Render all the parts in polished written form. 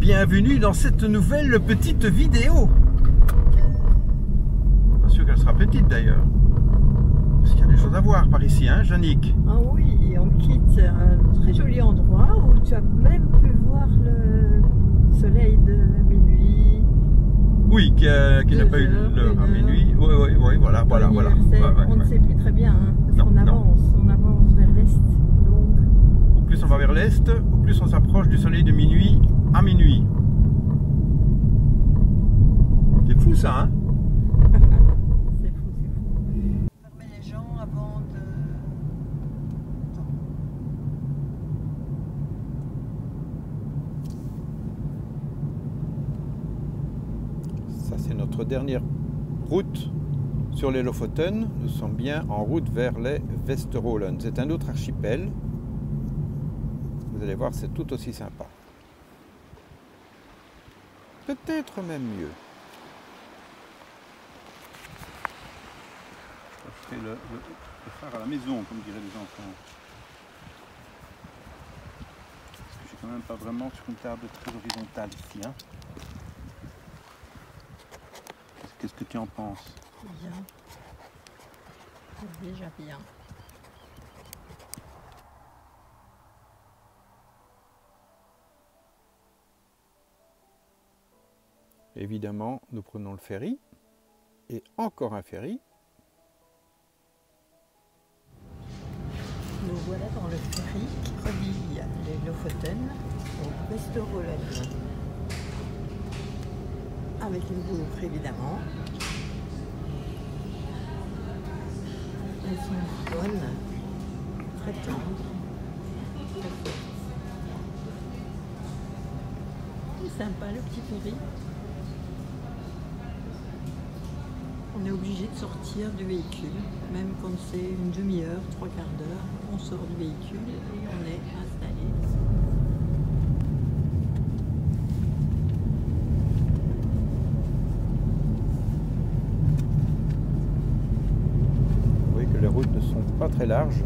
bienvenue dans cette nouvelle petite vidéo. Pas sûr qu'elle sera petite d'ailleurs. Parce qu'il y a des choses à voir par ici, hein, Yannick? Ah oui, on quitte un très joli endroit où tu as même pu voir le soleil de minuit. Oui, qui n'a pas eu l'heure à minuit. Oui, voilà. On ne sait plus très bien, hein, parce qu'on avance vers l'est. Donc... Au plus on va vers l'est, au plus on s'approche du soleil de minuit à minuit. C'est fou ça, hein? C'est fou. Fermer les gens avant de... Ça c'est notre dernière route sur les Lofoten. Nous sommes bien en route vers les Vesterålen. C'est un autre archipel. Vous allez voir, c'est tout aussi sympa. Peut-être même mieux. Je fais le phare à la maison, comme diraient les enfants. Parce que je suis quand même pas vraiment sur une table très horizontale ici, hein. Qu'est-ce que tu en penses? Bien. C'est déjà bien. Évidemment, nous prenons le ferry. Et encore un ferry. Nous voilà dans le ferry qui relie les Lofoten au Vesterålen. Avec une gouffre évidemment. Elles sont bonnes, très tendres, très fortes. C'est sympa le petit ferry. On est obligé de sortir du véhicule, même quand c'est une demi-heure, trois quarts d'heure, on sort du véhicule et on est installé. Vous voyez que les routes ne sont pas très larges,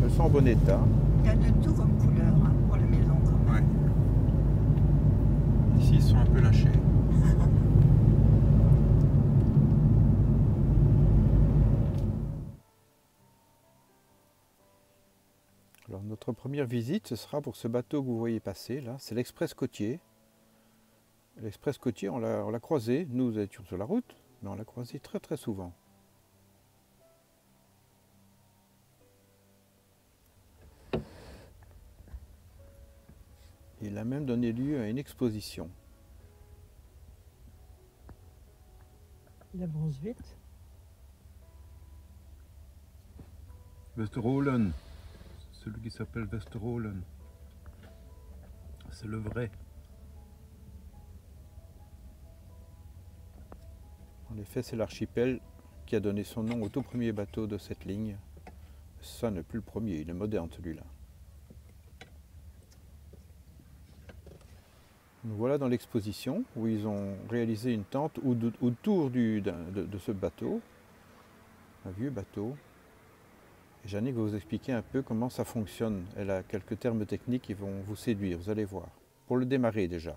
elles sont en bon état. Il y a de tout comme couleur, hein, pour la maison quand même. Ouais. Ici ils sont un peu lâchés. Alors notre première visite, ce sera pour ce bateau que vous voyez passer là, c'est l'Express côtier. L'Express côtier, on l'a croisé, nous étions sur la route, mais on l'a croisé très souvent. Il a même donné lieu à une exposition. Il avance vite. Vesterålen, celui qui s'appelle Vesterålen, c'est le vrai. En effet, c'est l'archipel qui a donné son nom au tout premier bateau de cette ligne. Ça n'est plus le premier, il est moderne celui-là. Nous voilà dans l'exposition où ils ont réalisé une tente autour de ce bateau, un vieux bateau. Et Yannick va vous expliquer un peu comment ça fonctionne. Elle a quelques termes techniques qui vont vous séduire, vous allez voir. Pour le démarrer déjà.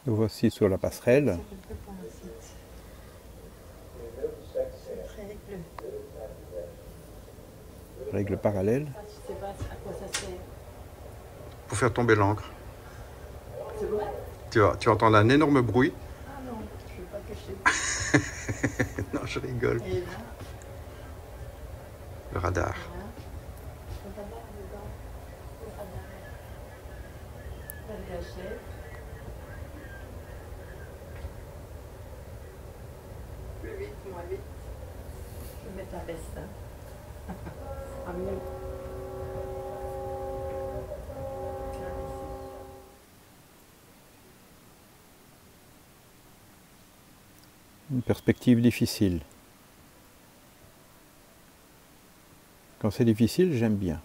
Nous voici sur la passerelle. Règle parallèle. Je sais pas à quoi ça sert. Pour faire tomber l'ancre. C'est vrai? Tu vas entendre un énorme bruit. Ah non, je ne veux pas cacher. Non, je rigole. Et là, Le radar. le radar dedans. Le radar. La VHF. Plus vite, moins vite. Je vais mettre la veste. Hein. Ah, mieux. Une perspective difficile. Quand c'est difficile, j'aime bien.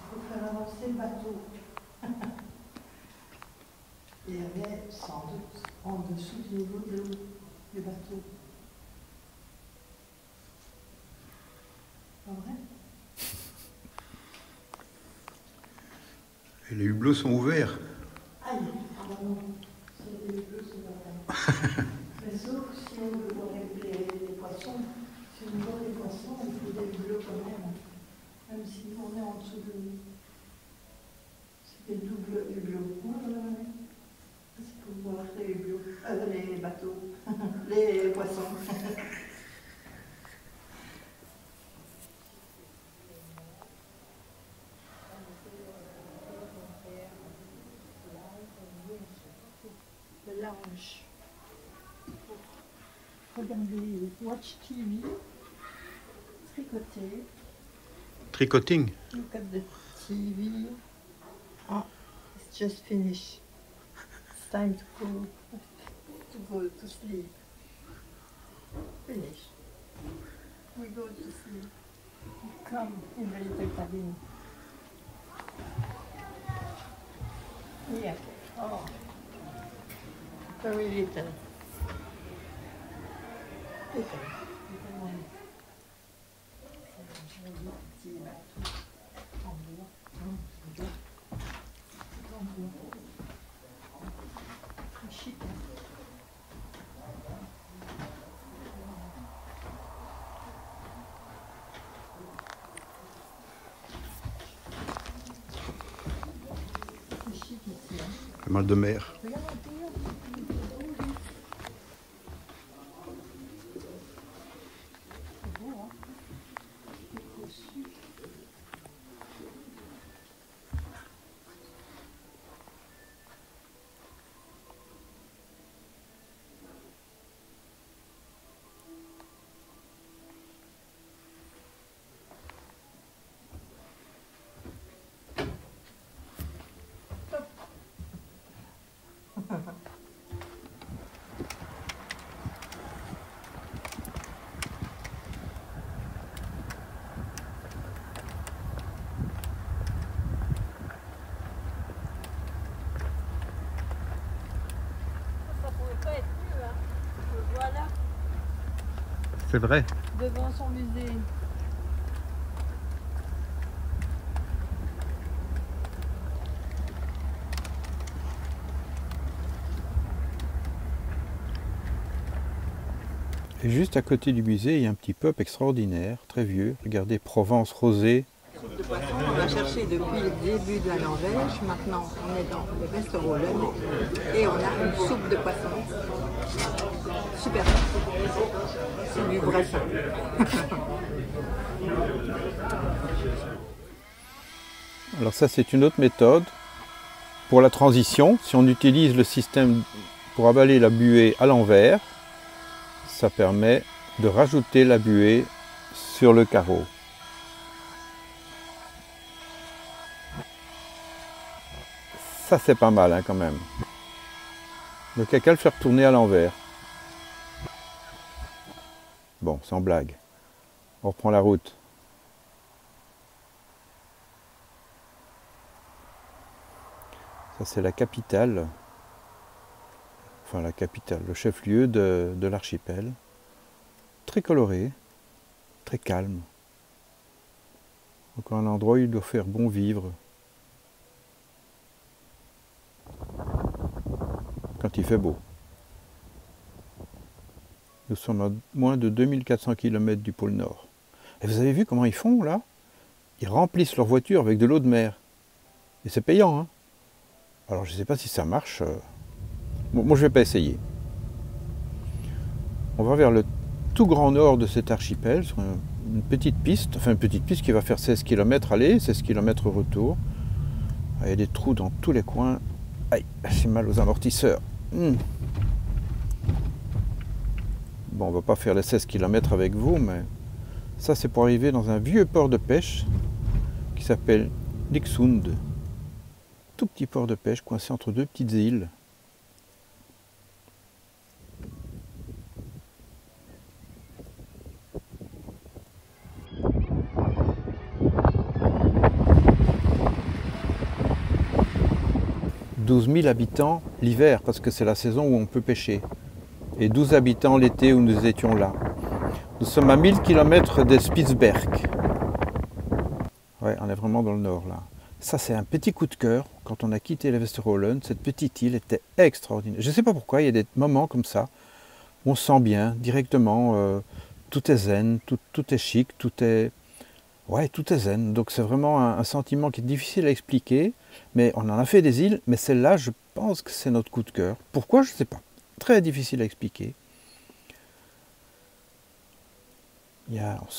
Il faut faire avancer le bateau. Il y avait sans doute en dessous du niveau de l'eau, du bateau. Pas vrai? Et les hublots sont ouverts. Aïe, pardon. Les hublots sont ouverts. Mais sauf si on veut voir les poissons, si on veut voir les poissons, il faut des hublots quand même. Même si on est en dessous de l'eau. C'est des doubles hublots. C'est pour voir les hublots, les bateaux, les poissons. Le lounge. Regardez, watch TV, tricoter. Tricoting. Look at the TV. Ah, it's just finished. It's time to go to sleep. Finish. We go to sleep. We come in the little cabin. Yeah. Oh. Very little. Little. Little one. C'est un joli petit bateau en bois. En bois. Très chic. Très chic ici. Le mal de mer. Regarde un peu. C'est beau, hein? C'est cossu. Ça pouvait pas être mieux, hein. Le voilà, C'est vrai. devant son musée. Et juste à côté du musée, il y a un petit pub extraordinaire, très vieux. Regardez, Provence rosée. De poisson, on a cherché depuis le début de la Norvège. Maintenant, on est dans le Vesterålen et on a une soupe de poisson. Super. C'est du vrai sang. Alors ça, c'est une autre méthode pour la transition. Si on utilise le système pour avaler la buée à l'envers, ça permet de rajouter la buée sur le carreau. Ça, c'est pas mal, hein, quand même. Donc, il n'y a qu'à le faire tourner à l'envers. Bon, sans blague. On reprend la route. Ça, c'est la capitale. Enfin, la capitale, le chef-lieu de l'archipel. Très coloré, très calme. Donc, un endroit où il doit faire bon vivre. Quand il fait beau. Nous sommes à moins de 2400 km du pôle Nord. Et vous avez vu comment ils font là? Ils remplissent leur voiture avec de l'eau de mer. Et c'est payant, hein? Alors je ne sais pas si ça marche. Bon, moi je ne vais pas essayer. On va vers le tout grand nord de cet archipel, sur une petite piste, enfin une petite piste qui va faire 16 km aller, 16 km retour. Ah, il y a des trous dans tous les coins. Aïe, j'ai mal aux amortisseurs. Bon, on va pas faire les 16 km avec vous, mais ça c'est pour arriver dans un vieux port de pêche qui s'appelle Nixund. Tout petit port de pêche coincé entre deux petites îles. 12 000 habitants l'hiver, parce que c'est la saison où on peut pêcher. Et 12 habitants l'été où nous étions là. Nous sommes à 1000 km de Spitzberg. Ouais, on est vraiment dans le nord là. Ça, c'est un petit coup de cœur. Quand on a quitté la Westerhollen, cette petite île était extraordinaire. Je ne sais pas pourquoi, il y a des moments comme ça où on se sent bien directement. Tout est zen, tout est chic, tout est zen. Donc c'est vraiment un sentiment qui est difficile à expliquer. Mais on en a fait des îles, mais celle-là, je pense que c'est notre coup de cœur. Pourquoi, je ne sais pas. Très difficile à expliquer.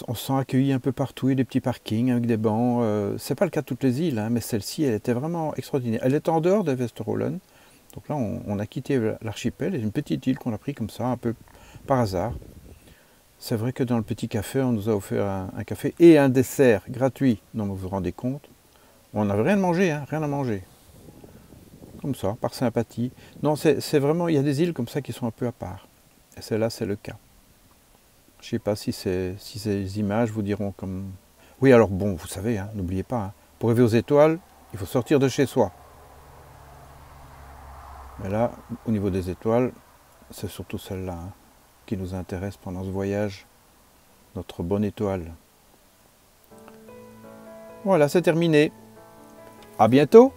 On se sent accueilli un peu partout, il y a des petits parkings avec des bancs. C'est pas le cas de toutes les îles, hein, mais celle-ci, elle était vraiment extraordinaire. Elle est en dehors de Westerhollen. Donc là, on a quitté l'archipel. C'est une petite île qu'on a pris comme ça, un peu par hasard. C'est vrai que dans le petit café, on nous a offert un café et un dessert gratuit. Donc vous vous rendez compte, on n'avait rien à manger, hein, rien à manger. Comme ça, par sympathie. Non, c'est vraiment, il y a des îles comme ça qui sont un peu à part. Et celle-là, c'est le cas. Je ne sais pas si ces images vous diront comme... Oui, alors bon, vous savez, hein, n'oubliez pas, hein, pour rêver aux étoiles, il faut sortir de chez soi. Mais là, au niveau des étoiles, c'est surtout celle-là hein, qui nous intéresse pendant ce voyage, notre bonne étoile. Voilà, c'est terminé. À bientôt!